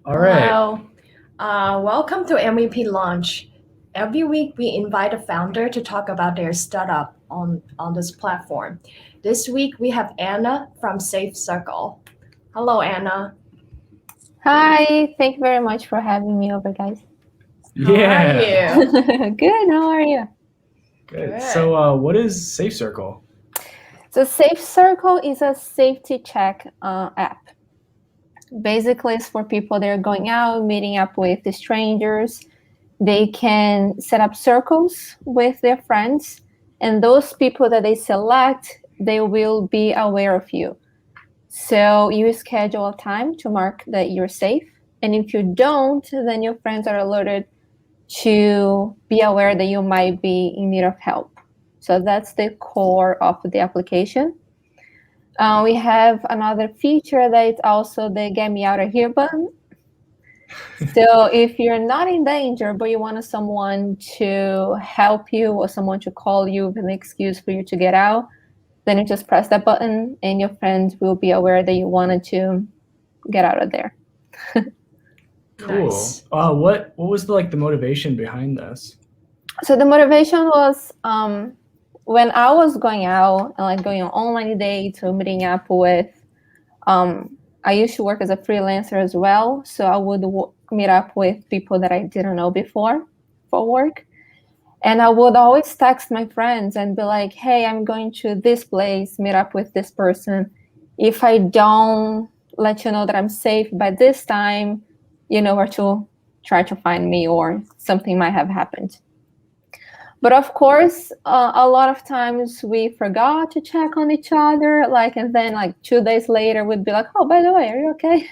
All right. Hello. Welcome to MVP Launch. Every week, we invite a founder to talk about their startup on this platform. This week, we have Anna from Safe Circle. Hello, Anna. Hi, thank you very much for having me over, guys. How are Yeah. you? Good, how are you? Good. Good. So, what is Safe Circle? So, Safe Circle is a safety check app. Basically, it's for people that are going out, meeting up with the strangers. They can set up circles with their friends, and those people that they select, they will be aware of you. So, you schedule a time to mark that you're safe. And if you don't, then your friends are alerted to be aware that you might be in need of help. So that's the core of the application. We have another feature that is also the get me out of here button. So if you're not in danger, but you want someone to help you or someone to call you with an excuse for you to get out, then you just press that button and your friends will be aware that you wanted to get out of there. Cool. Nice. What was the motivation behind this? So the motivation was when I was going out and like going on online dates or meeting up with, I used to work as a freelancer as well. So I would meet up with people that I didn't know before for work. And I would always text my friends and be like, hey, I'm going to this place, meet up with this person. If I don't let you know that I'm safe by this time, you know where to try to find me or something might have happened. But of course, a lot of times we forgot to check on each other, like, and then like 2 days later, we'd be like, "Oh, by the way, are you okay?"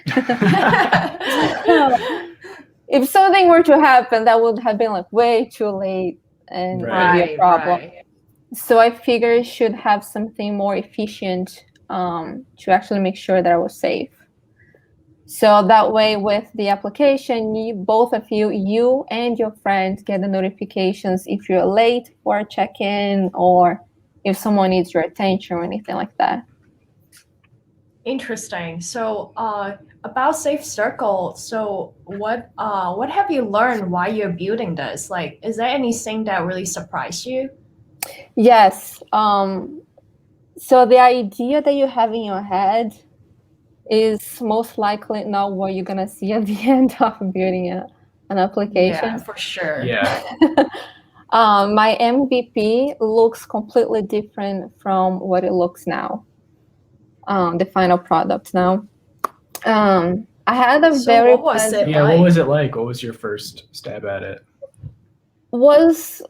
If something were to happen, that would have been like way too late, and it would Right. be a Right, problem. right. So I figured should have something more efficient to actually make sure that I was safe. So that way, with the application, both of you and your friend get the notifications if you're late for a check-in or if someone needs your attention or anything like that. Interesting. So, about Safe Circle, so what have you learned while you're building this? Like, is there anything that really surprised you? Yes. So the idea that you have in your head is most likely not what you're gonna see at the end of building an Yeah, application. for sure. Yeah. My MVP looks completely different from what it looks now. The final product now. I had a So, very what was it pleasant Yeah. What was like? it like? What was your first stab at it? was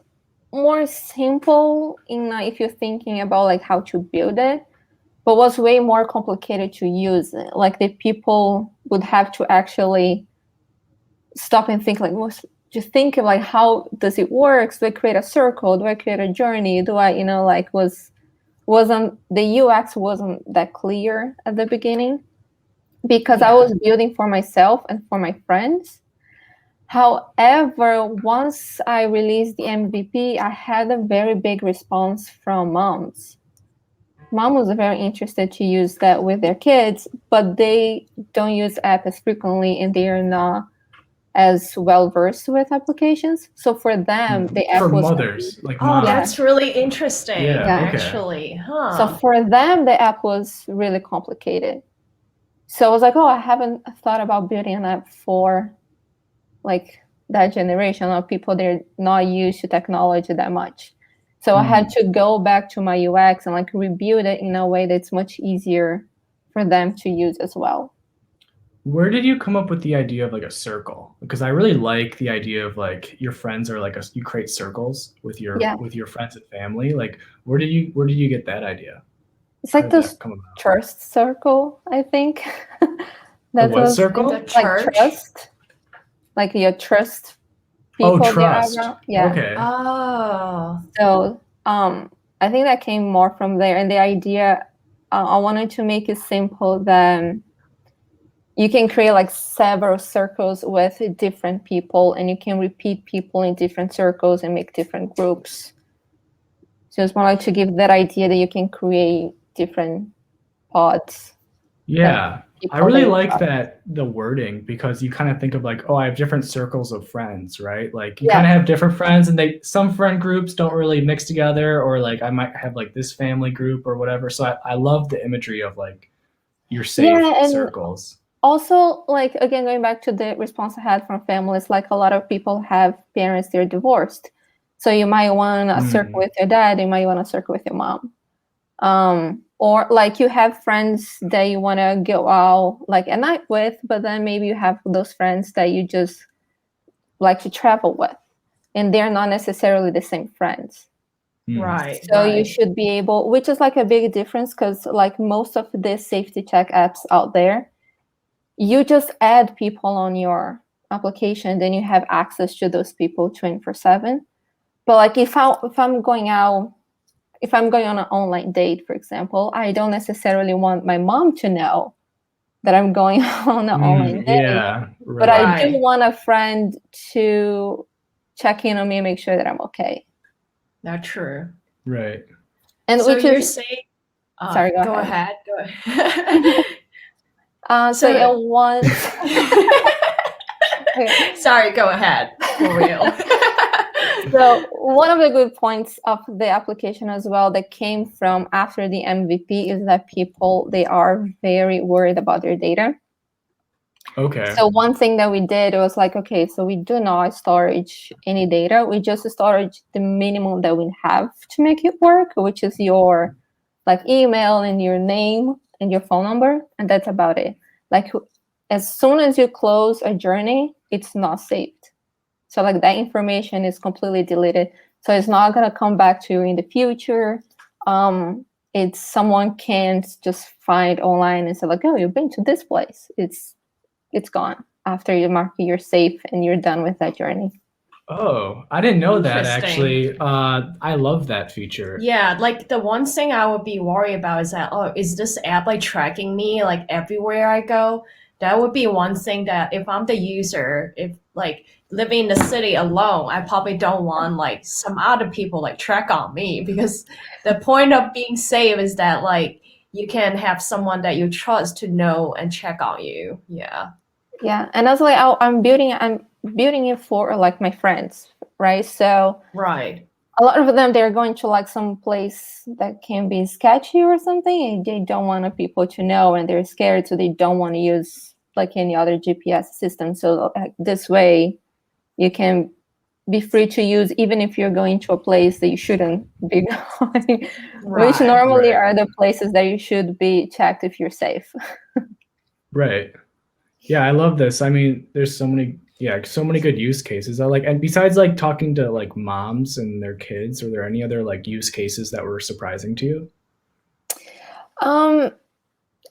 more simple in if you're thinking about like how to build it, but was way more complicated to use it. Like the people would have to actually stop and think like what's just think of like how does it work? Do I create a circle? Do I create a journey? Do I, like wasn't the UX wasn't that clear at the beginning because I Yeah. was building for myself and for my friends. However, once I released the MVP, I had a very big response from moms. Mom was very interested to use that with their kids, but they don't use app as frequently and they are not as well versed with applications. So for them, the For app was mothers, like Oh, yeah, that's moms. really interesting, Yeah. yeah. Okay. actually. So Huh. for them, the app was really complicated. So I was like, oh, I haven't thought about building an app for like that generation of people they're not used to technology that much. So I had Hmm. to go back to my UX and like rebuild it in a way that's much easier for them to use as well. Where did you come up with the idea of like a circle? Because I really like the idea of like your friends are like you create circles with your Yeah, friends and family. Like where did you get that idea? it's How like did that this come about? trust circle, I think. The That what was In the circle? like church? trust, like you trust Oh, people there trust. around. Yeah. Okay. Oh, So I think that came more from there. And the idea, I wanted to make it simple that you can create like several circles with different people and you can repeat people in different circles and make different groups. So it's more like to give that idea that you can create different pods. Yeah. I people really that you like trust. that the wording because you kind of think of like, oh, I have different circles of friends, right? Like you Yeah. kind of have different friends and some friend groups don't really mix together, or like I might have like this family group or whatever. So I love the imagery of like your safe Yeah, and circles. also, like, again, going back to the response I had from families, like a lot of people have parents, they're divorced. So you might want to circle with your dad, you might want to circle with your mom. Or like you have friends that you want to go out like at night with, but then maybe you have those friends that you just like to travel with, and they're not necessarily the same friends. Right. So you Right. should be able, which is like a big difference because like most of the safety check apps out there, you just add people on your application, then you have access to those people 24/7. But like if I'm going out, if I'm going on an online date, for example, I don't necessarily want my mom to know that I'm going on an online date, Yeah, but I right. do Right. want a friend to check in on me and make sure that I'm okay. That's true. Right. And So which you're is, saying, sorry, go go ahead. ahead. Go ahead. So So- yeah, once. Okay. Sorry, go ahead. For real. So one of the good points of the application as well that came from after the MVP is that people, they are very worried about their data. Okay. So one thing that we did was like, okay, so we do not storage any data. We just storage the minimum that we have to make it work, which is your like email and your name and your phone number, and that's about it. Like as soon as you close a journey, it's not saved. So like that information is completely deleted. So it's not gonna come back to you in the future. It's someone can't just find online and say like, oh, you've been to this place. It's gone after you mark you're safe and you're done with that journey. Oh, I didn't know that Interesting. actually. I love that feature. Yeah, like the one thing I would be worried about is that, oh, is this app like tracking me like everywhere I go? That would be one thing that if I'm the user, if like living in the city alone, I probably don't want like some other people like track on me because the point of being safe is that like you can have someone that you trust to know and check on you. Yeah. Yeah, and I was like, oh, I'm building it for like my friends, right? So Right. a lot of them, they're going to like some place that can be sketchy or something, and they don't want people to know, and they're scared, so they don't want to use like any other GPS system. So this way, you can be free to use even if you're going to a place that you shouldn't be going, which Right. normally Right. are the places that you should be checked if you're safe. Right. Yeah, I love this. I mean, there's so many good use cases. I like, and besides like talking to like moms and their kids, are there any other like use cases that were surprising to you? Um,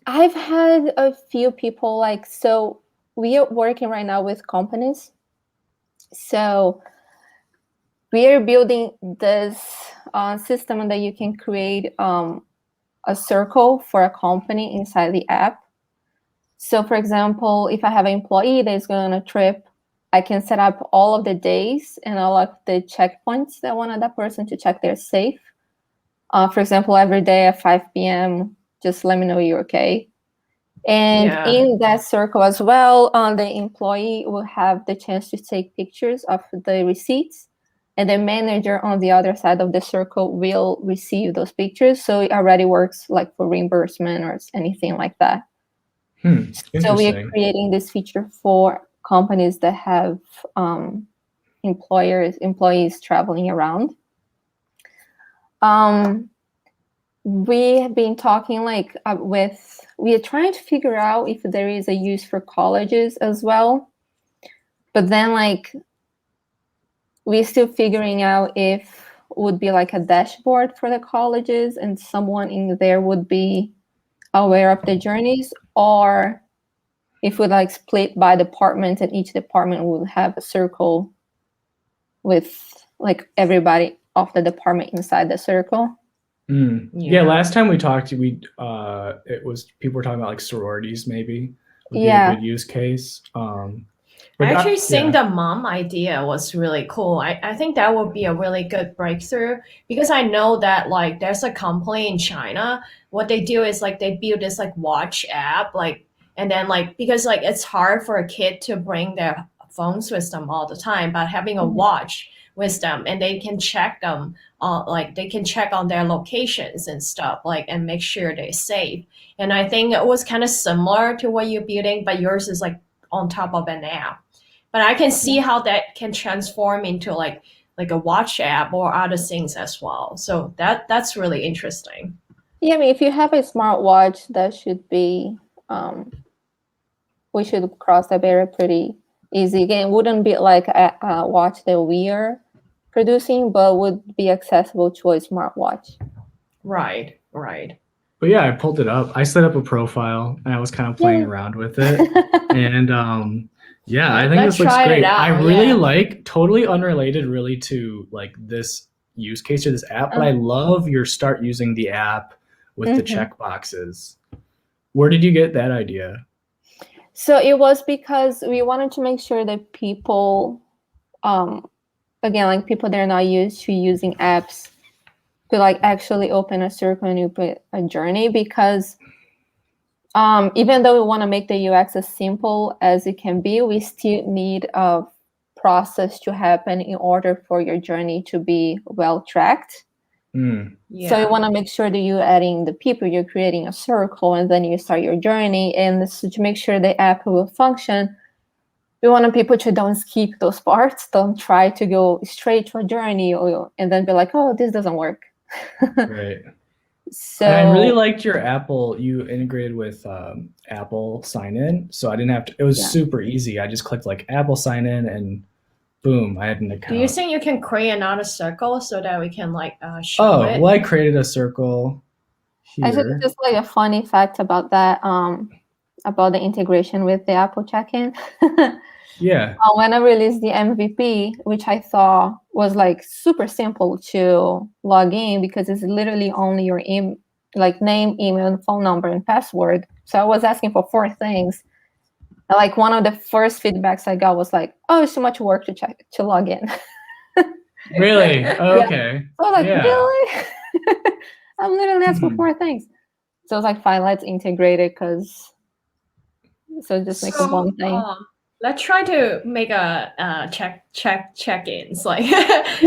I've had a few people like, so we are working right now with companies. So we are building this system that you can create a circle for a company inside the app. So for example, if I have an employee that is going on a trip, I can set up all of the days and all of the checkpoints that I want that person to check they're safe. For example, every day at 5 p.m., just let me know you're okay. And Yeah. in that circle as well, the employee will have the chance to take pictures of the receipts, and the manager on the other side of the circle will receive those pictures. So it already works like for reimbursement or anything like that. So we are Interesting. creating this feature for companies that have employees traveling around. We have been talking like we are trying to figure out if there is a use for colleges as well, but then like we're still figuring out if would be like a dashboard for the colleges and someone in there would be aware of the journeys, or if we like split by department and each department would have a circle with like everybody of the department inside the circle. Yeah, last time we talked, it was people were talking about like sororities maybe would be a Yeah. good use case. But I actually think yeah. the mom idea was really cool. I think that would be a really good breakthrough because I know that like there's a company in China. What they do is like they build this like watch app, like and then like because like it's hard for a kid to bring their phones with them all the time, but having a Mhm. watch with them and they can check them like they can check on their locations and stuff like and make sure they're safe. And I think it was kind of similar to what you're building, but yours is like on top of an app, but I can see how that can transform into like a watch app or other things as well. So that's really interesting. Yeah, I mean, if you have a smartwatch, that should be, we should cross that barrier pretty easy. Again, it wouldn't be like a watch that we are producing, but would be accessible to a smartwatch. Right, right. But yeah, I pulled it up. I set up a profile and I was kind of playing around with it. And yeah, I think Let's this looks try it great. out, I really yeah. like, totally unrelated really to like this use case or this app, but I love your start using the app with the check boxes. Where did you get that idea? So it was because we wanted to make sure that people, again, like people that are not used to using apps to like actually open a circle and open a journey, because even though we want to make the UX as simple as it can be, we still need a process to happen in order for your journey to be well tracked. Yeah. So you want to make sure that you're adding the people, you're creating a circle, and then you start your journey. And so to make sure the app will function, we want people to don't skip those parts, don't try to go straight to a journey and then be like, oh, this doesn't work. Right. So and I really liked your Apple, you integrated with Apple sign in. So I didn't have to, it was super easy. I just clicked like Apple sign in and boom, I had an account. Do you think you can create another circle so that we can like show it? Well, I created a circle here. Actually, just like a funny fact about that, about the integration with the Apple check-in. Yeah. When I released the MVP, which I thought was like super simple to log in because it's literally only your like name, email, phone number, and password. So I was asking for 4 things. And like one of the first feedbacks I got was like, "Oh, it's too much work to log in." Really? Okay. So I was like, really? I'm literally asking for 4 things. So I was like, fine, let's integrate it so just make it one thing. Let's try to make a check-ins. Like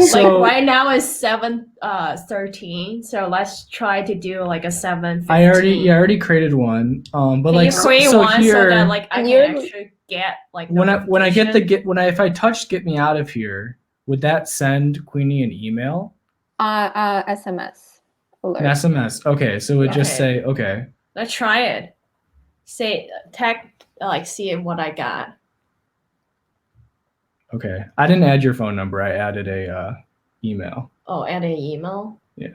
So- like right now is 7:13. So let's try to do like a 7:15. I already created one. But Can like you create so one here, so that like I can actually get like if I touch get me out of here, would that send Queenie an email? SMS alert. An SMS. Okay, so it would just say okay. Let's try it. Say like see what I got. Okay. I didn't add your phone number. I added a email. Oh, add an email? Yeah.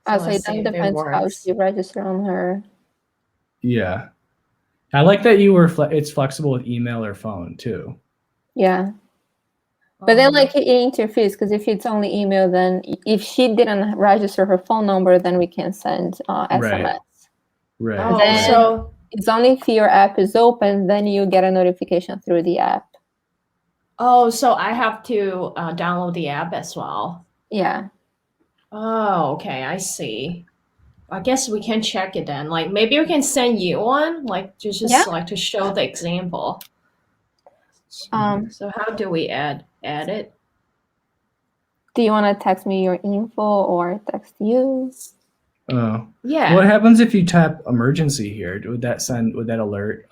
So it then depends how she registered on her. Yeah. I like that you were it's flexible with email or phone too. Yeah. But then like it interferes because if it's only email, then if she didn't register her phone number, then we can send SMS. Right. Oh, Then so it's only if your app is open, then you get a notification through the app. oh, so I have to download the app as well. Yeah. Oh, okay, I see. I guess we can check it then. Like maybe we can send you one, like just like to show the example. So how do we add it? Do you want to text me your info or text you? Oh. Yeah. What happens if you tap emergency here? Would that alert?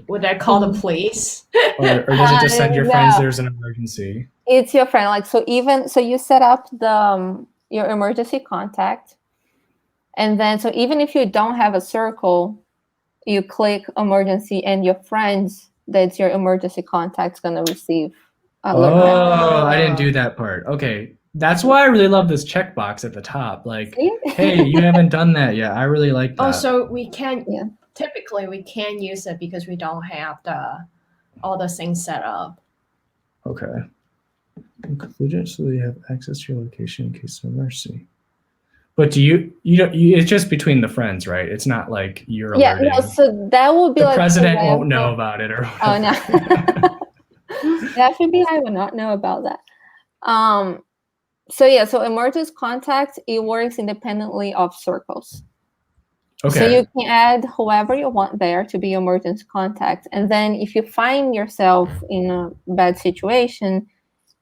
Would that call the police? or does it just send your friends there's an emergency? It's your friend. Like so you set up the your emergency contact. And then so even if you don't have a circle, you click emergency and your friends that's your emergency contact's gonna receive alert. Oh, I didn't do that part. Okay. That's why I really love this checkbox at the top. Like, hey, you haven't done that yet. I really like that. Oh, so we can typically we can use it because we don't have all the things set up. Okay. Include it so that you have access to your location in case of emergency. But you don't it's just between the friends, right? It's not like you're alerting. No, so that will be the like president won't know about it or whatever. Oh no. The FBI would not know about that. So emergency contact, it works independently of circles. Okay. So you can add whoever you want there to be emergency contact. And then if you find yourself in a bad situation,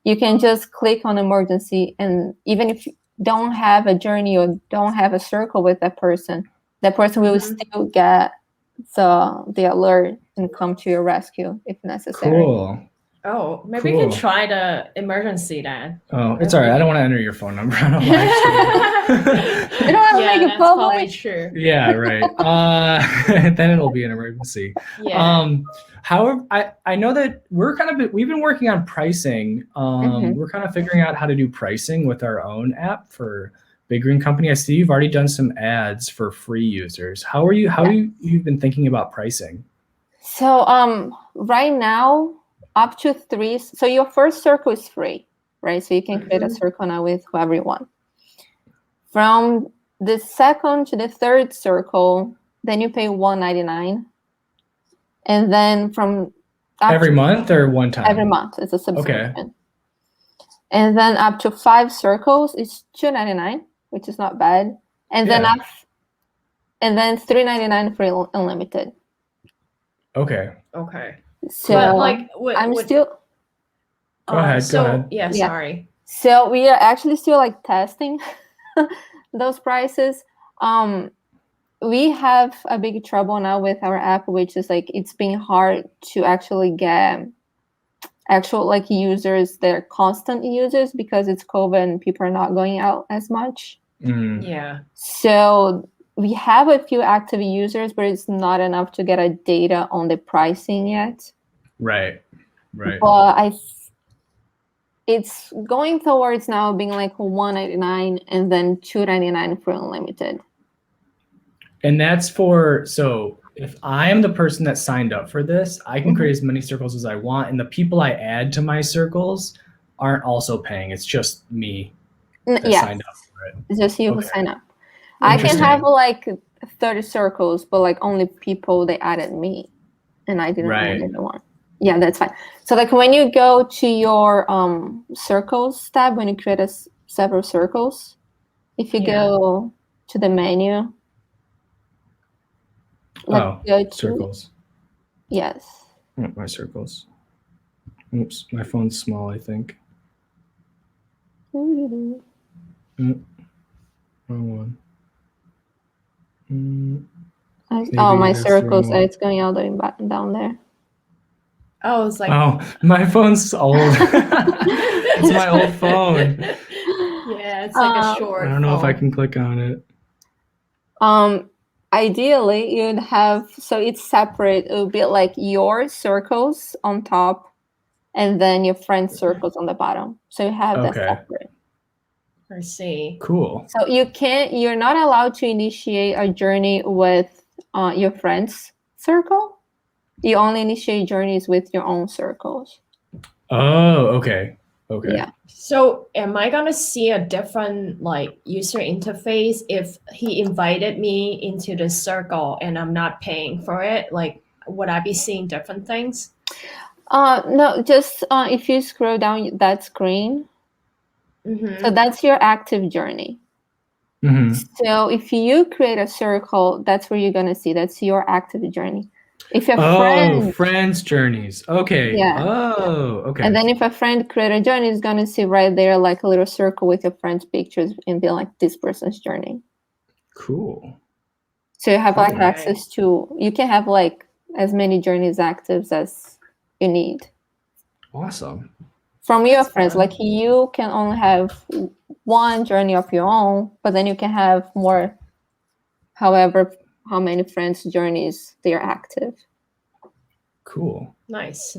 you can just click on emergency. And even if you don't have a journey or don't have a circle with that person will still get the alert and come to your rescue if necessary. Cool. Oh, maybe you can try the emergency then. Oh, it's all right. I don't want to enter your phone number on a live stream. You don't want to make it that's public. probably true. Yeah, right. Then it'll be an emergency. Yeah. However, I know that we've been working on pricing. We're kind of figuring out how to do pricing with our own app for Big Green Company. I see you've already done some ads for free users. How you've been thinking about pricing? So right now, up to 3. So your first circle is free, right? So you can create a circle now with whoever you want. From the second to the third circle, then you pay $1.99, and then from every month or one time? Every month, it's a subscription. Okay. And then up to 5 circles, it's $2.99, which is not bad. And then $3.99 for unlimited. Okay. So but still. Go ahead. Yeah, sorry. So we are actually still testing those prices. We have a big trouble now with our app, which is it's been hard to actually get actual users that are constant users because it's COVID and people are not going out as much. Yeah. So we have a few active users, but it's not enough to get a data on the pricing yet. Right. But it's going towards now being $1.99 and then $2.99 for unlimited. And that's so if I am the person that signed up for this, I can create as many circles as I want, and the people I add to my circles aren't also paying. It's just me that signed up for it. It's just you who sign up. I can have 30 circles, but only people they added me, and I didn't add anyone. Yeah, that's fine. So when you go to your circles tab, when you create several circles, if you go to the menu, circles. Yes. Oh, my circles. Oops, my phone's small, I think. Wrong one. My circles, it's going all the way back down there. Oh, it's my phone's old. It's my old phone. Yeah, it's a short. I don't know if I can click on it. Ideally, you'd have it's separate. It would be your circles on top, and then your friends' circles on the bottom. So you have that separate. I see. Cool. So you're not allowed to initiate a journey with your friends' circle. You only initiate journeys with your own circles. Oh, okay. Yeah. So am I gonna see a different user interface if he invited me into the circle and I'm not paying for it? Would I be seeing different things? No, just if you scroll down that screen. So that's your active journey. So if you create a circle, that's where you're gonna see. That's your active journey. If your friends' journeys. Okay. Yeah. Oh, okay. And then if a friend create a journey, it's gonna see right there a little circle with your friends' pictures and be this person's journey. Cool. So you have access to. You can have as many journeys active as you need. Awesome. From your friends, you can only have one journey of your own, but then you can have more. However, how many friends' journeys they are active. Cool. Nice.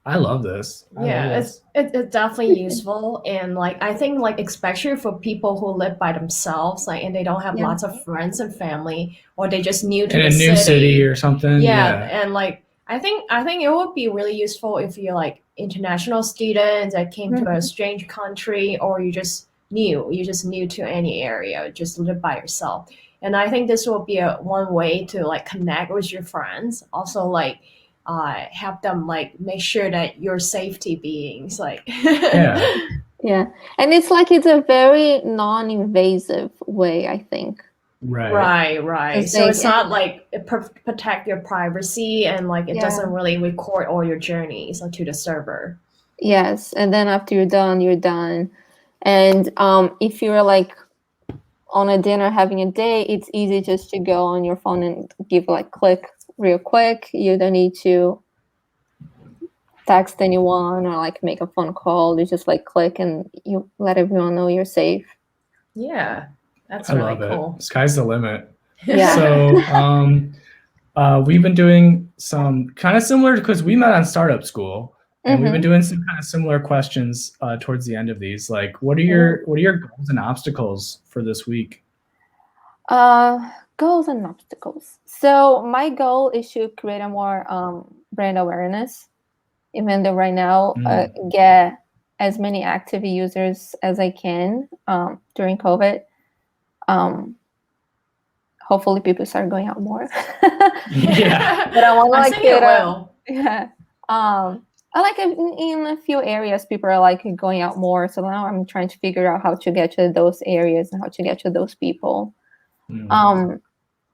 I love this. It's definitely useful, and I think especially for people who live by themselves, and they don't have lots of friends and family, or they just new to in a new city or something. And I think it would be really useful if you're international students that came to a strange country, or you're just new to any area, just live by yourself. And I think this will be one way to connect with your friends. Also have them like make sure that you're safety beings. Like, Yeah. Yeah. And it's like it's a very non-invasive way, I think. Right. right. 'Cause So they it's can, not like it protect your privacy, and like it yeah. doesn't really record all your journeys to the server. Yes. And then after you're done, you're done. And if you're like on a dinner having a day, it's easy just to go on your phone and give like click real quick. You don't need to text anyone or like make a phone call. You just like click and you let everyone know you're safe. Yeah, that's I really love cool. it. Sky's the limit. Yeah. So we've been doing some kind of similar because we met on startup school, and we've been doing some kind of similar questions towards the end of these. Like, what are your goals and obstacles for this week? Goals and obstacles. So my goal is to create a more brand awareness, even though right now get as many active users as I can during COVID. Hopefully people start going out more. Yeah. But I want to I like think it will. yeah. I like in a few areas people are like going out more. So now I'm trying to figure out how to get to those areas and how to get to those people.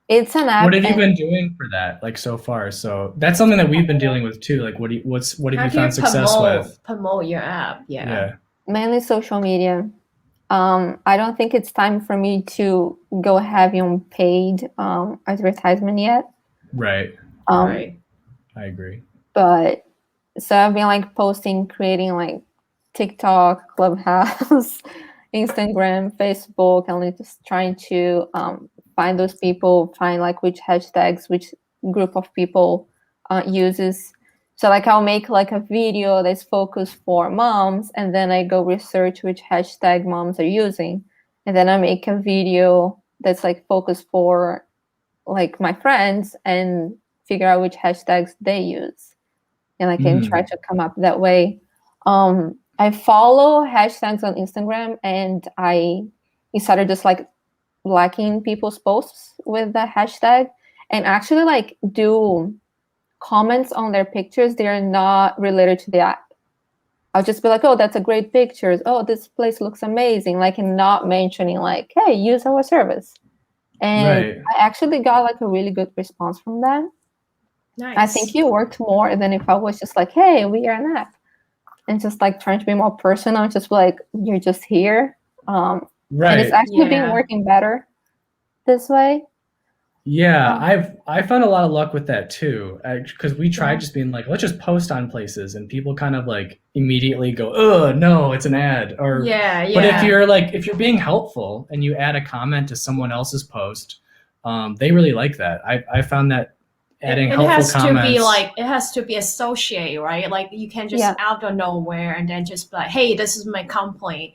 It's an app. What have you been doing for that, like so far? So that's something that we've been dealing with too. Like, what have you found success with? Promote your app? Yeah. Mainly social media. I don't think it's time for me to go heavy on paid advertisement yet. Right. Right. I agree. But so I've been like posting, creating like TikTok, Clubhouse, Instagram, Facebook, and like just trying to find those people, find like which hashtags, which group of people uses. So like I'll make like a video that's focused for moms, and then I go research which hashtag moms are using, and then I make a video that's like focused for like my friends and figure out which hashtags they use, and I can try to come up that way. I follow hashtags on Instagram, and I started just like liking people's posts with the hashtag, and actually like do comments on their pictures. They are not related to the app. I'll just be like, oh, that's a great picture. Oh, this place looks amazing. Like, and not mentioning like, hey, use our service. And I actually got like a really good response from that. Nice. I think it worked more than if I was just like, hey, we are an app. And just like trying to be more personal, just like, you're just here. And it's actually been working better this way. Yeah, I found a lot of luck with that too, because we tried just being like, let's just post on places, and people kind of like immediately go, oh no, it's an ad. Or but if you're being helpful and you add a comment to someone else's post, they really like that. I found that adding helpful comments. It has to be associated, right? Like you can just out of nowhere and then just be like, hey, this is my complaint.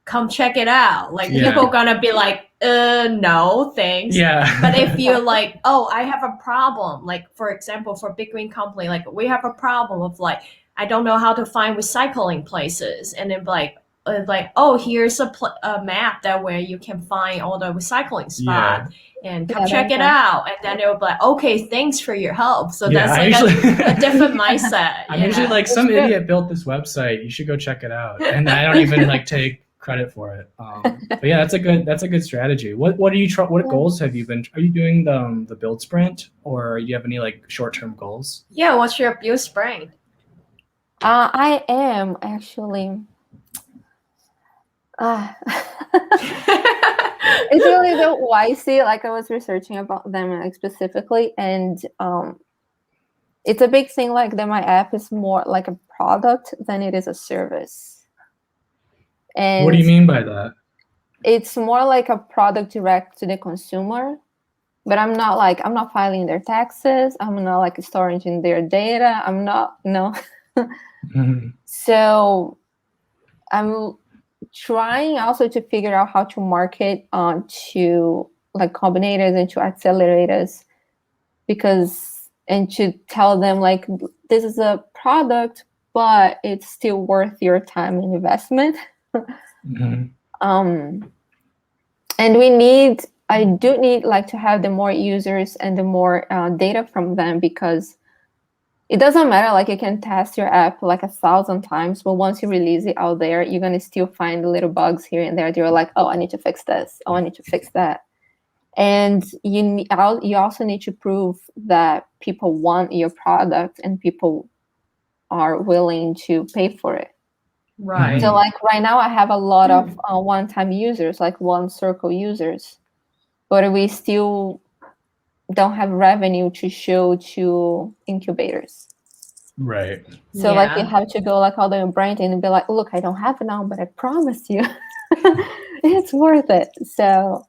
Come check it out. Like people gonna be like, no, thanks. Yeah. But if you're like, oh, I have a problem, like for example, for Big Green Company, like we have a problem of like, I don't know how to find recycling places, and then like, oh, here's a map that where you can find all the recycling spot, and come check it out. And then it will be like, okay, thanks for your help. So that's like a different mindset. I'm usually like, some idiot built this website. You should go check it out. And I don't even like take credit for it. But yeah, that's a good strategy. What goals have you been? Are you doing the build sprint, or do you have any like short-term goals? Yeah, what's your build sprint? I am actually. It's really the YC. Like I was researching about them like specifically, and it's a big thing. Like that, my app is more like a product than it is a service. And what do you mean by that? It's more like a product direct to the consumer, but I'm not filing their taxes. I'm not like storing their data. I'm not, no. So I'm trying also to figure out how to market to like combinators and to accelerators, and to tell them like, this is a product, but it's still worth your time and investment. And I do need like to have the more users and the more data from them, because it doesn't matter, like you can test your app like 1,000 times, but once you release it out there, you're gonna still find little bugs here and there. You're like, oh, I need to fix this. Oh, I need to fix that. And you also need to prove that people want your product and people are willing to pay for it. Right. So like right now I have a lot of one-time users, like one circle users, but we still don't have revenue to show to incubators. Right. So like you have to go like all the branding and be like, look, I don't have it now, but I promise you it's worth it. So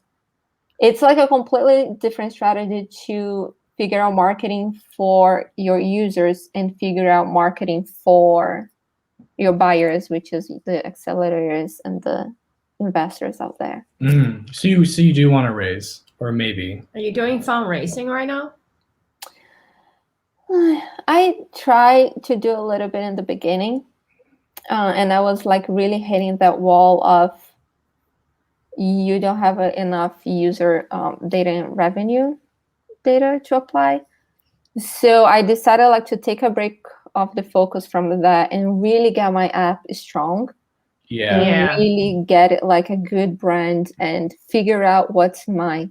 it's like a completely different strategy to figure out marketing for your users and figure out marketing for your buyers, which is the accelerators and the investors out there. So you do want to raise, or maybe. Are you doing fundraising right now? I try to do a little bit in the beginning, and I was like really hitting that wall of you don't have enough user data and revenue data to apply. So I decided like to take a break of the focus from that and really get my app strong. And really get it like a good brand and figure out what's my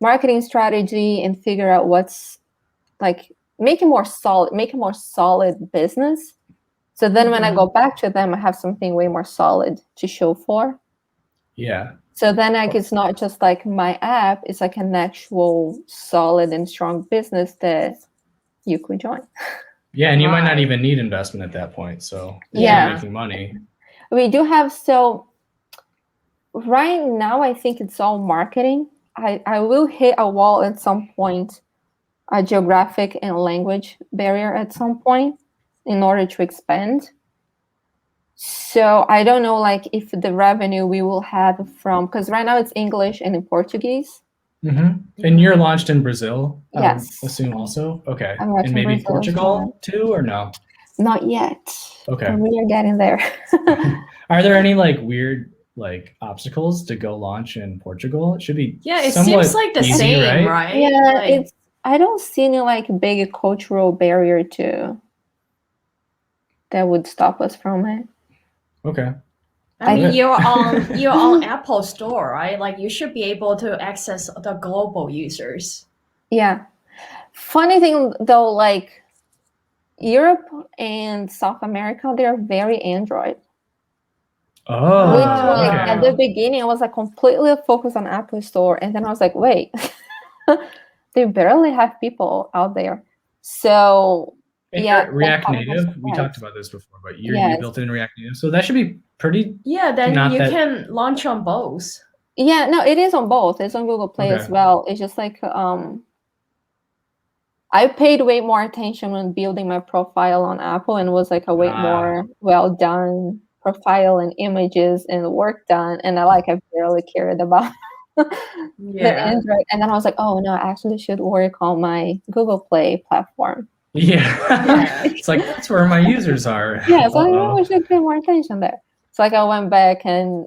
marketing strategy and figure out what's like make a more solid business. So then when I go back to them, I have something way more solid to show for. Yeah. So then like it's not just like my app, it's like an actual solid and strong business that you could join. Yeah, and you might not even need investment at that point. So you're making money. We do have, so right now I think it's all marketing. I will hit a wall at some point, a geographic and language barrier at some point in order to expand. So I don't know like if the revenue we will have from, because right now it's English and in Portuguese. And you're launched in Brazil, yes. assume also? Okay. And maybe Brazil Portugal too, or no? Not yet. Okay. But we are getting there. Are there any like weird like obstacles to go launch in Portugal? It should be it seems like the easy, same, right? Yeah, like, I don't see any like big cultural barrier that would stop us from it. Okay. I mean, you're on Apple Store, right? Like you should be able to access the global users. Yeah. Funny thing though, like Europe and South America, they're very Android. Oh, which like at the beginning I was like completely focused on Apple Store, and then I was like, wait, they barely have people out there. So React Native, we talked about this before, but you built it in React Native, so that should be pretty. Then you can launch on both. Yeah, no, it is on both. It's on Google Play as well. It's just like I paid way more attention when building my profile on Apple, and it was like a way more well done profile and images and work done, and I barely cared about the Android. And then I was like, oh no, I actually should work on my Google Play platform. It's like that's where my users are. So I really should pay more attention there. So like I went back and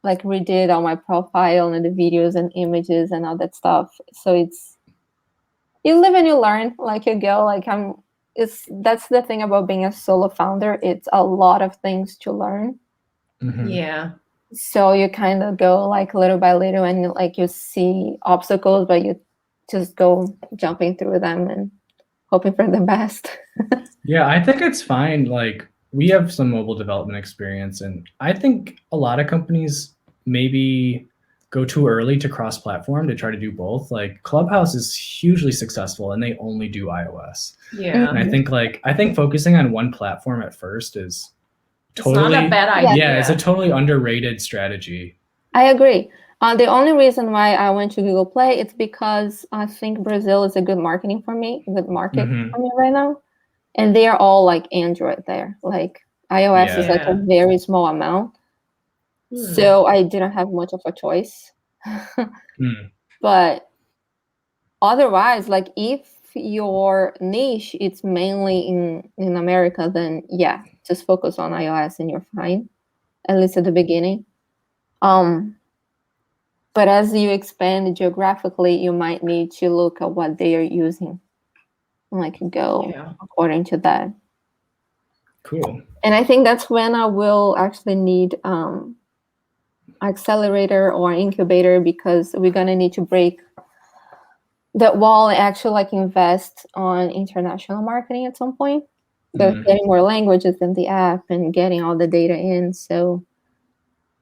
like redid all my profile and the videos and images and all that stuff. So it's, you live and you learn, like you go, like that's the thing about being a solo founder. It's a lot of things to learn. So you kind of go like little by little, and like you see obstacles, but you just go jumping through them and hoping for the best. Yeah, I think it's fine. Like we have some mobile development experience, and I think a lot of companies maybe go too early to cross-platform to try to do both. Like Clubhouse is hugely successful and they only do iOS. And I think focusing on one platform at first is totally it's not a bad idea. Yeah, it's a totally underrated strategy. I agree. The only reason why I went to Google Play, it's because I think Brazil is a good market for me right now. And they are all like Android there. Like iOS is like a very small amount. So I didn't have much of a choice. But otherwise, like if your niche it's mainly in America, then just focus on iOS and you're fine, at least at the beginning. But as you expand geographically, you might need to look at what they are using. and like go Yeah. according to that. Cool. And I think that's when I will actually need accelerator or incubator, because we're gonna need to break that wall and actually like invest on international marketing at some point. So getting more languages in the app and getting all the data in. So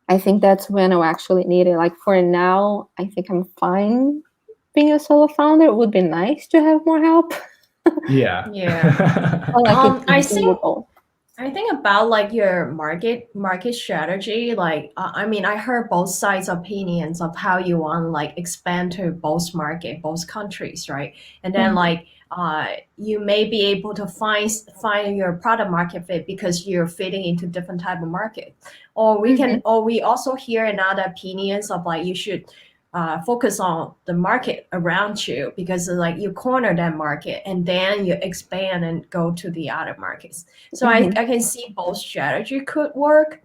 I think that's when I'll actually need it. Like for now, I think I'm fine being a solo founder. It would be nice to have more help. Yeah. Yeah. Or like I it's think doable. I think about like your market strategy. Like, I mean, I heard both sides' opinions of how you want to like expand to both countries, right? And then Mhm. like, you may be able to find your product market fit because you're fitting into different type of market. Or we also hear another opinions of like you should focus on the market around you because like you corner that market and then you expand and go to the other markets. So I can see both strategy could work,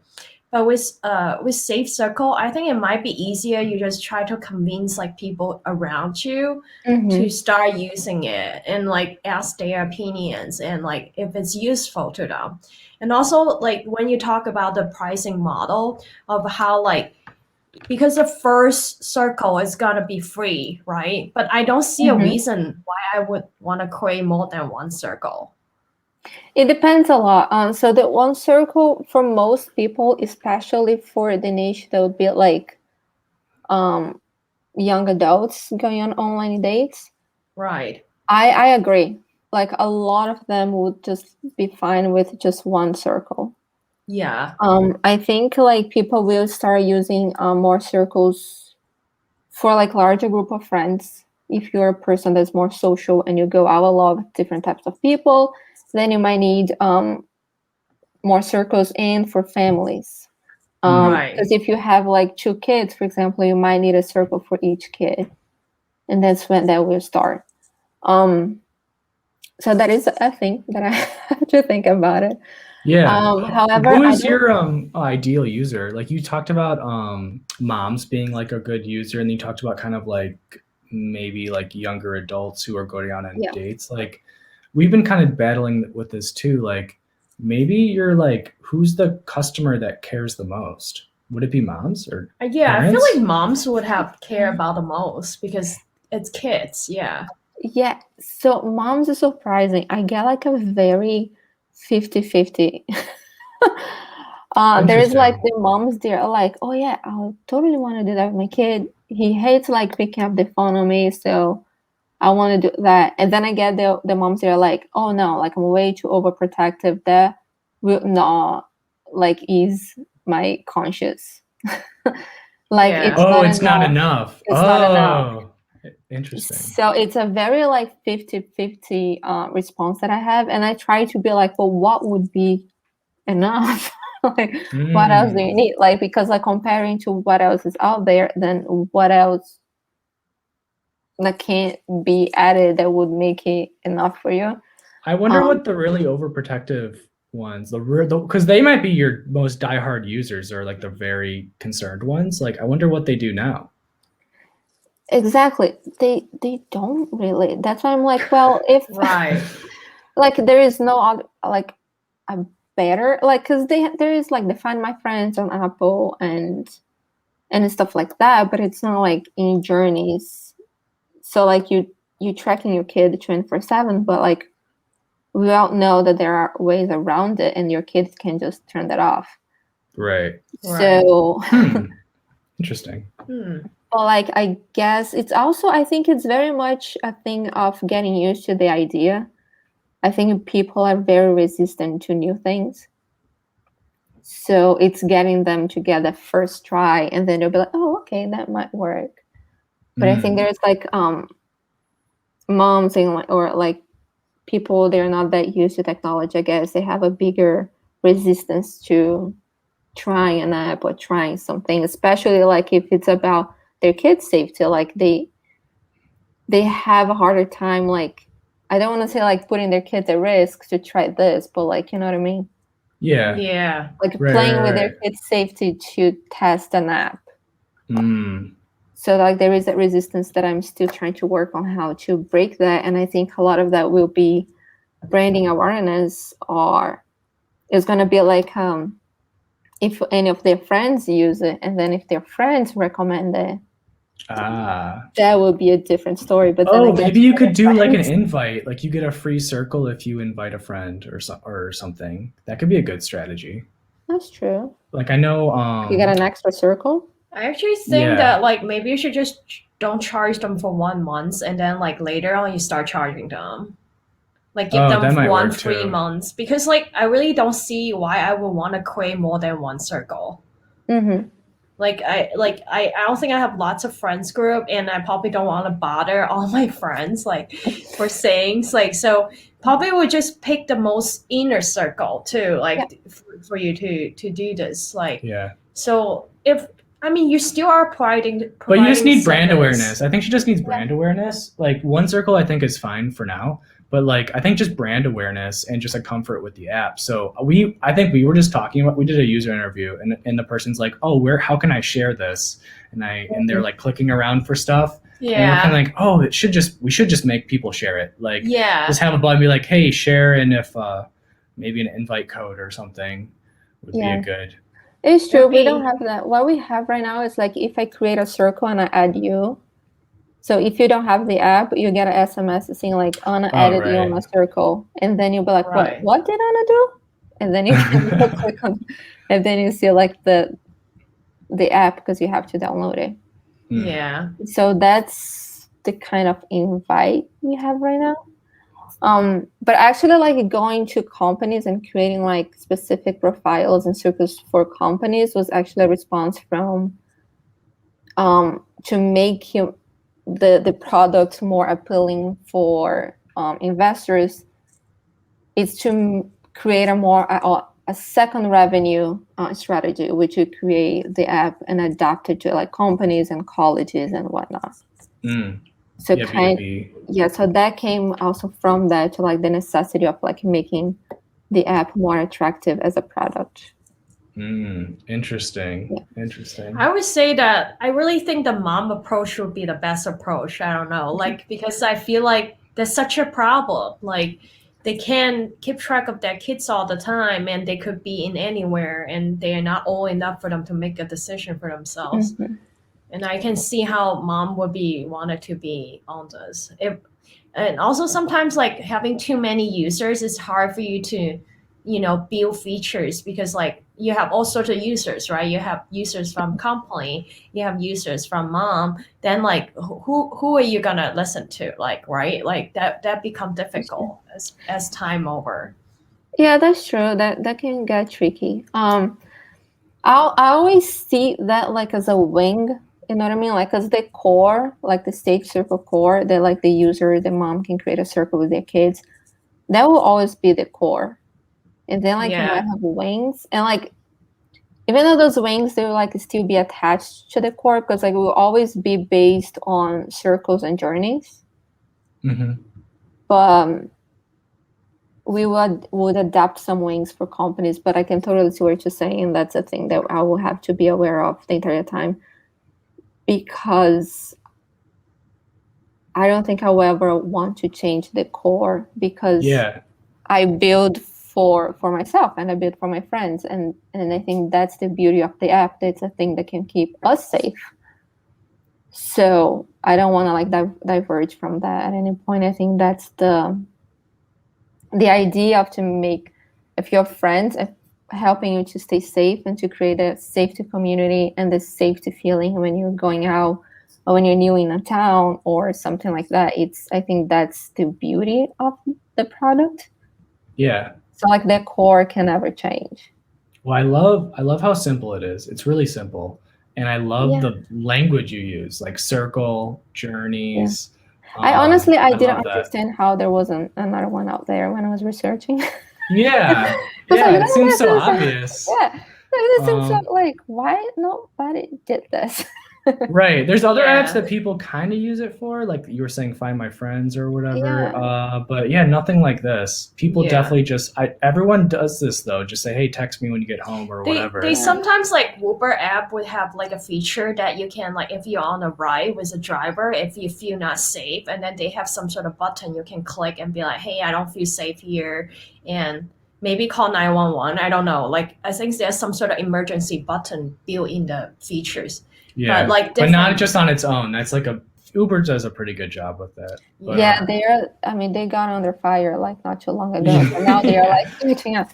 but with Safe Circle, I think it might be easier. You just try to convince like people around you to start using it and like ask their opinions and like if it's useful to them. And also like when you talk about the pricing model of how like because the first circle is gonna be free, right? But I don't see a reason why I would want to create more than one circle. It depends a lot. So the one circle for most people, especially for the niche that would be like young adults going on online dates. Right. I agree. Like a lot of them would just be fine with just one circle. Yeah. I think like people will start using more circles for like larger group of friends. If you're a person that's more social and you go out a lot with different types of people, then you might need more circles in for families. Right. Because if you have like 2 kids, for example, you might need a circle for each kid, and that's when that will start. So that is a thing that I have to think about it. Yeah. However, Who I is don't. your ideal user? Like you talked about moms being like a good user, and you talked about kind of like maybe like younger adults who are going on Yeah. dates. Like we've been kind of battling with this too. Like maybe you're like, who's the customer that cares the most? Would it be moms or Yeah, I feel parents? like moms would have care about the most because it's kids. Yeah. Yeah. So moms is surprising. I get like a very 50-50. There is like Interesting. the moms, they're like, oh yeah, I totally want to do that with my kid. He hates like picking up the phone on me, so I want to do that. And then I get the moms that are like, oh no, like I'm way too overprotective. That will not like ease my conscience. Like Yeah. it's Oh, not it's not enough. enough. It's not enough. Oh, interesting. So it's a very like 50-50 response that I have. And I try to be like, well, what would be enough? Like what else do you Mm. need? Like because like comparing to what else is out there, then what else that can't be added that would make it enough for you? I wonder what the really overprotective ones, because they might be your most diehard users or like the very concerned ones. Like, I wonder what they do now. Exactly. They don't really. That's why I'm like, well, if Right. like there is no other like a better like because there is like the Find My Friends on Apple and stuff like that, but it's not like in journeys. So like you tracking your kid 24/7, but like we all know that there are ways around it, and your kids can just turn that off. Right. So, Interesting. well, like I guess it's also I think it's very much a thing of getting used to the idea. I think people are very resistant to new things. So it's getting them to get the first try, and then they'll be like, oh, okay, that might work. But I think there's like moms and or like people they're not that used to technology. I guess they have a bigger resistance to trying an app or trying something, especially like if it's about their kids' safety. Like they have a harder time. Like I don't want to say like putting their kids at risk to try this, but like you know what I mean. Yeah. Like Right, playing right, with their right. kids' safety to test an app. So like there is that resistance that I'm still trying to work on how to break that. And I think a lot of that will be branding awareness, or it's going to be like if any of their friends use it, and then if their friends recommend it, that would be a different story. But then maybe you could do like an invite, like you get a free circle if you invite a friend or something. That could be a good strategy. That's true. Like I know you get an extra circle. I actually think that like maybe you should just don't charge them for 1 month, and then like later on you start charging them. Like give them 1 free month, because like I really don't see why I would want to create more than one circle. Mm-hmm. Like I don't think I have lots of friends group, and I probably don't want to bother all my friends like for things like, so probably would just pick the most inner circle too, like for you to do this, like so if I mean you still are providing but you just need brand awareness. I think she just needs brand awareness. Like one circle I think is fine for now, but like I think just brand awareness and just a comfort with the app. So I think we were just talking about, we did a user interview, and the person's like, oh, how can I share this? And they're like clicking around for stuff. Yeah. And we're kind of like, oh, we should just make people share it. Like, just have a button be like, hey, share, and if maybe an invite code or something would be a good. It's true. We don't have that. What we have right now is like if I create a circle and I add you. So if you don't have the app, you get an SMS saying like Ana added you on a circle, and then you'll be like, what did Ana do? And then you can click on, and then you see like the app because you have to download it. Yeah. So that's the kind of invite we have right now. But actually like going to companies and creating like specific profiles and circles for companies was actually a response from to make the product more appealing for investors, is to create a second revenue strategy, which you create the app and adapt it to like companies and colleges and whatnot. So so that came also from that, to like the necessity of like making the app more attractive as a product. Interesting. I would say that I really think the mom approach would be the best approach. I don't know, like, because I feel like there's such a problem. Like they can keep track of their kids all the time, and they could be in anywhere, and they are not old enough for them to make a decision for themselves. And I can see how mom would be wanted to be on this. And also sometimes like having too many users is hard for you to, build features, because like you have all sorts of users, right? You have users from company, you have users from mom. Then like who are you gonna listen to? Like, right? Like that become difficult as time over. Yeah, that's true. That can get tricky. I always see that like as a wing. You know what I mean? Like as the core, like the stage circle core, that like the user, the mom can create a circle with their kids. That will always be the core. And then like you might have wings, and like even though those wings, they will like still be attached to the core, because like it will always be based on circles and journeys. But we would adapt some wings for companies. But I can totally see what you're saying. That's a thing that I will have to be aware of the entire time, because I don't think I will ever want to change the core, because I build for myself and I build for my friends, and I think that's the beauty of the app. That's a thing that can keep us safe. So I don't want to like diverge from that at any point. I think that's the idea of to make, if your friends helping you to stay safe and to create a safety community and the safety feeling when you're going out or when you're new in a town or something like that. I think that's the beauty of the product. So like the core can never change. Well, I love how simple it is. It's really simple. And I love the language you use, like circle, journeys. I honestly didn't understand how there wasn't another one out there when I was researching. It seems so obvious. It seems so like, why nobody did this? Right. There's other Yeah. apps that people kind of use it for, like you were saying, Find My Friends or whatever. Yeah. But yeah, nothing like this. People Yeah. definitely just, everyone does this though. Just say, hey, text me when you get home or whatever. They sometimes like Uber app would have like a feature that you can like if you're on a ride with a driver, if you feel not safe, and then they have some sort of button you can click and be like, hey, I don't feel safe here, and maybe call 911. I don't know. Like I think there's some sort of emergency button built in the features. Yeah, But like but not different- just on its own. That's like Uber does a pretty good job with that. But, Yeah, they got under fire like not too long ago. Yeah. So now they are like reaching us.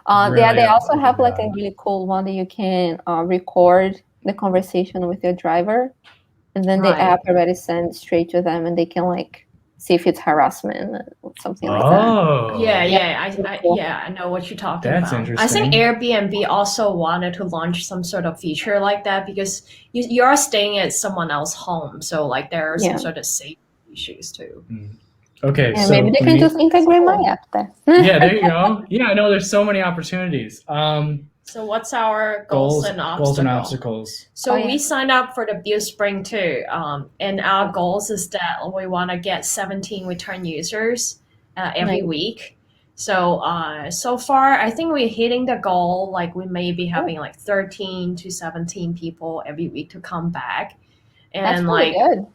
Yeah, Really they also up have and like a down. really cool one that you can record the conversation with your driver, and then the Right. app already sends straight to them, and they can like see if it's harassment or something like that. Oh. I know what you're talking That's about. I think interesting. Airbnb also wanted to launch some sort of feature like that because you are staying at someone else's home, so like there are some Yeah. sort of safety issues too. Okay, And so maybe they for can me- just integrate my app there. yeah, there you go. Yeah, I know there's so many opportunities. So what's our goals and obstacles. So Oh, yeah. we signed up for the Build Spring too, and our goals is that we want to get 17 return users every Nice. week. So so far, I think we're hitting the goal. Like we may be having like 13 to 17 people every week to come back, and That's like really good.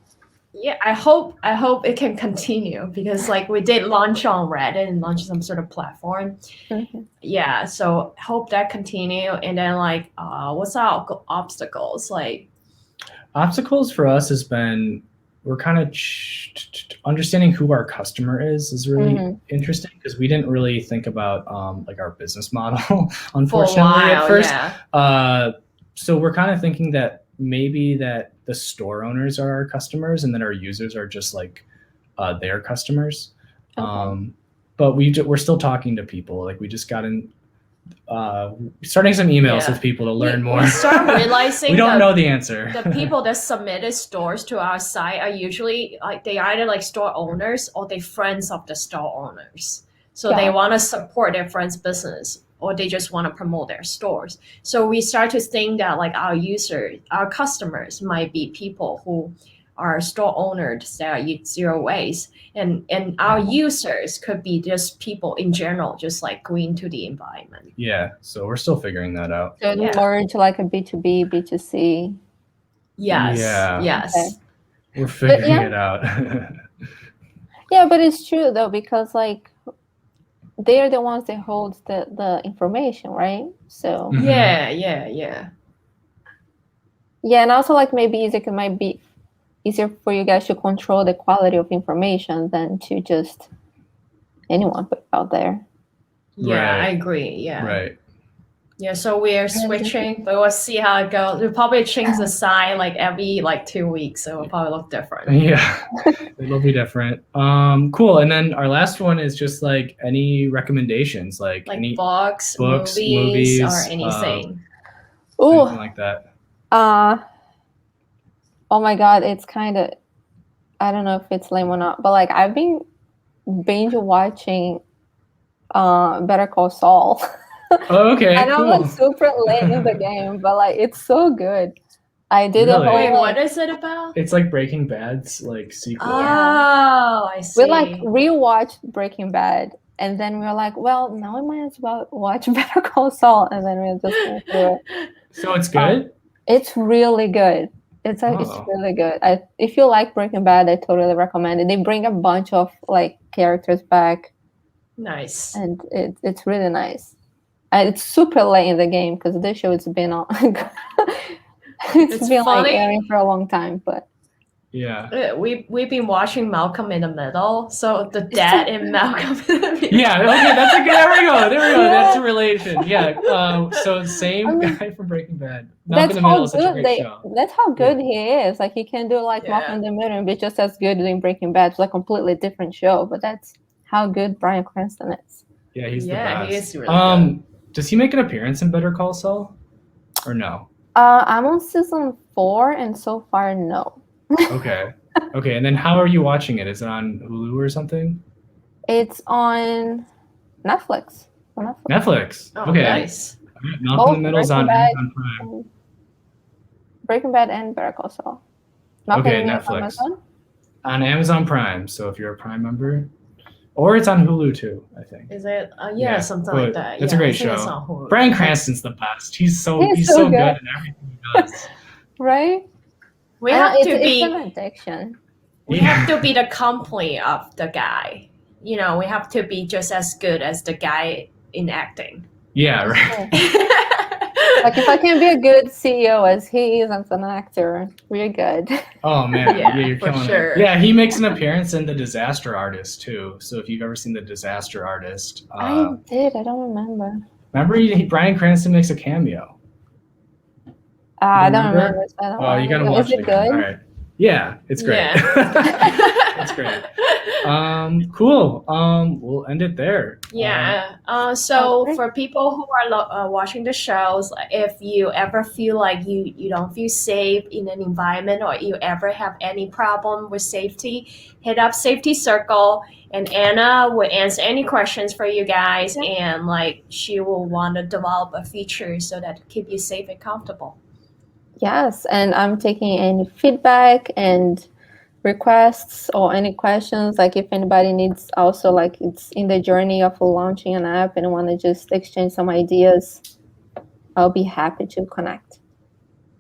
yeah, I hope it can continue because like we did launch on Reddit and launch some sort of platform. Mhm. Yeah, so hope that continue. And then like what's our obstacles like? Obstacles for us has been we're kind of understanding who our customer is really Mhm. interesting because we didn't really think about like our business model For a unfortunately while, at first. yeah. So we're kind of thinking that maybe that the store owners are our customers and then our users are just like their customers. Okay. But we're still talking to people. Like we just got in starting some emails Yeah. with people to learn more. We start realizing we don't that know the answer. the people that submitted stores to our site are usually like they either like store owners or they friends of the store owners. So they Yeah. want to support their friends' business or they just want to promote their stores. So we start to think that like our customers might be people who are store owners that use zero waste. And our users could be just people in general, just like going to the environment. Yeah, so we're still figuring that out. So it's Yeah. more into like a B2B, B2C. Yes. Yeah. Yes. Okay. We're figuring yeah. it out. Yeah, but it's true though, because like they're the ones that hold the information, right? So Mhm. Yeah. yeah, and also like maybe it might be easier for you guys to control the quality of information than to just anyone put out there. Yeah, Right. I agree. Yeah. Right. Yeah, so we're switching, but we'll see how it goes. We'll probably change the sign like every like 2 weeks, so it'll probably look different. Yeah, it'll be different. Cool. And then our last one is just like any recommendations, like Like any books, books, movies, or movies, anything. anything Oh, like that. oh my God, it's kind of, I don't know if it's lame or not, but like I've been binge watching Better Call Saul. Oh, okay, I know cool. I'm like super late in the game, but like it's so good. I did a Really? whole Wait, like, what is it about? It's like Breaking Bad's like sequel. Oh, I see. we like rewatched Breaking Bad, and then we were like, well, now we might as well watch Better Call Saul, and then we just went through it. So it's good? It's really good. It's Oh. really good. If you like Breaking Bad, I totally recommend it. They bring a bunch of like characters back, Nice. and it's really nice. And it's super late in the game because this show has been on. it's been funny. like airing for a long time, but Yeah. We've been watching Malcolm in the Middle, so the dad in Malcolm in the Middle. Yeah, okay, that's a good. There we go. Yeah. That's a relation. Yeah. So same I mean, guy from Breaking Bad. that's Malcolm in the Middle how is such a good great show. that's how good he is. Like he can do like Yeah. Malcolm in the Middle and be just as good doing Breaking Bad. It's like a completely different show, but that's how good Bryan Cranston is. Yeah, he's the Yeah, best. he is really good. Does he make an appearance in Better Call Saul? Or no? I'm on season 4, and so far, no. Okay. Okay, and then how are you watching it? Is it on Hulu or something? It's on Netflix. Netflix. Oh, Okay. nice. Malcolm in the Middle's on Breaking Bad. Amazon Prime. Breaking Bad and Better Call Saul. Nothing Okay, on Netflix. Amazon? On Amazon Prime. So if you're a Prime member, or it's on Hulu too, I think. Is it? Yeah, something but like that. It's Yeah, a I great think it's show. on Hulu. Bryan Cranston's the best. He's so so good good. in everything he does. Right? We I know, have to it's be. an addiction. We have to be the complete of the guy. You know, we have to be just as good as the guy in acting. Yeah, right. Like if I can be a good CEO as he is as an actor, we're good. Oh man, Yeah, you're for killing sure. it. Yeah, he makes an appearance in The Disaster Artist too. So if you've ever seen The Disaster Artist, I did. I don't remember. remember Bryan Cranston makes a cameo. I don't Remember? remember. So I don't Oh, you gotta know. watch Is it it again. good? All right. Yeah, it's great. Yeah. It's great. Cool. We'll end it there. Yeah. So Okay. for people who are watching the shows, if you ever feel like you don't feel safe in an environment, or you ever have any problem with safety, hit up Safety Circle, and Anna will answer any questions for you guys, and like she will want to develop a feature so that keep you safe and comfortable. Yes, and I'm taking any feedback and requests or any questions. Like if anybody needs also like it's in the journey of launching an app and want to just exchange some ideas, I'll be happy to connect.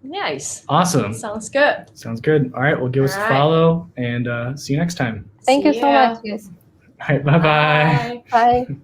Nice. Awesome. Sounds good. Sounds good. All right. Well, give us a All right. follow and see you next time. Thank you See so ya. much, guys. All right. Bye-bye. Bye. Bye.